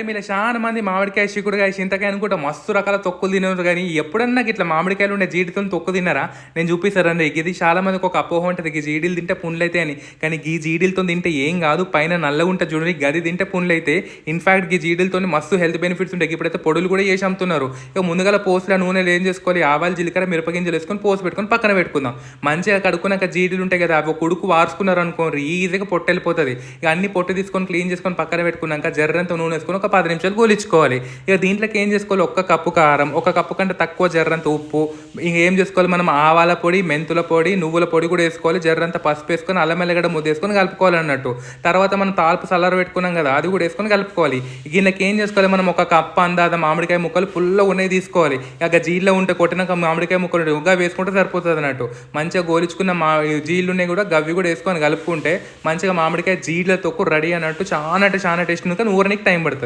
మీలో చాలా మంది మామిడికాయ, చిక్కుడుకాయ, చింతకాయ అనుకుంటా మస్తు రకాల తొక్కులు తినేవారు గానీ, ఎప్పుడన్నా గిట్ల మామిడికాయలు ఉండే జీడితోని తొక్కు తిన్నారా? నేను చూపిస్తారండి. ఇది చాలా మందికి ఒక అపోహ ఉంటది. గీ జీడీలు తింటే పుండ్లయితాయి అని. కానీ గీ జీడీలతోని తింటే ఏం గాదు. పైన నల్లగుంటది చూడండి గది తింటే పుండ్లయితాయి. ఇన్‌ఫాక్ట్ గీ జీడీలతోని మస్తు హెల్త్ బెనిఫిట్స్ ఉంటాయి. ఇప్పుడైతే పొడులు కూడా చేసి అమ్ముతున్నారు. ఇక ముందుగాల పోస్ట్‌ల నూనెలో ఏం చేసుకోవాలి, ఆవాలు, జీలకర్ర, మిరపగింజలు ఏసుకొని పోసి పెట్టుకొని పక్కన పెట్టుకుందాం. మంచిగా కడుక్కున్నాక జీడీలు ఉంటాయి కదా, అవి ఒక ఉడుకు వార్చుకున్నారనుకోండి ఈజీగా పొట్టెళ్ళిపోతది. ఇక అన్ని పొట్టు తీసుకొని క్లీన్ చేసుకొని పక్కన పెట్టుకున్నాక జర్రంత నూనె ఏసుకొని ఒక 10 నిమిషాలు గోలించుకోవాలి. ఇక దీంట్లోకి ఏం చేసుకోవాలి, ఒక్క కప్పు కారం, ఒక కప్పు కంటే తక్కువ జర్రంత ఉప్పు, ఇంక ఏం చేసుకోవాలి, మనం ఆవాల పొడి, మెంతుల పొడి, నువ్వుల పొడి కూడా వేసుకోవాలి. జర్రంత పసుపు వేసుకొని అల్లం ఎల్లిగడ్డ ముద్ద వేసుకొని కలుపుకోవాలి అన్నట్టు. తర్వాత మనం తాల్పు సల్లార పెట్టుకున్నాం కదా, అది కూడా వేసుకొని కలుపుకోవాలి. గిన్నెకి ఏం చేసుకోవాలి, మనం ఒక కప్పు అందాద మామిడికాయ ముక్కలు ఫుల్గా ఉన్నాయి తీసుకోవాలి. ఇక జీల్లో ఉంటే కొట్టినాక మామిడికాయ ముక్కలు ఉగ్గా వేసుకుంటే సరిపోతుంది అన్నట్టు. మంచిగా గోలించుకున్న జీళ్ళు ఉన్నాయి కూడా గవ్వి కూడా వేసుకొని కలుపుకుంటే మంచిగా మామిడికాయ జీళ్ళ తొక్కు రెడీ అన్నట్టు. చాలా అంటే చాలా టేస్ట్ ఉంది, కానీ ఊరనికి టైం పడుతుంది.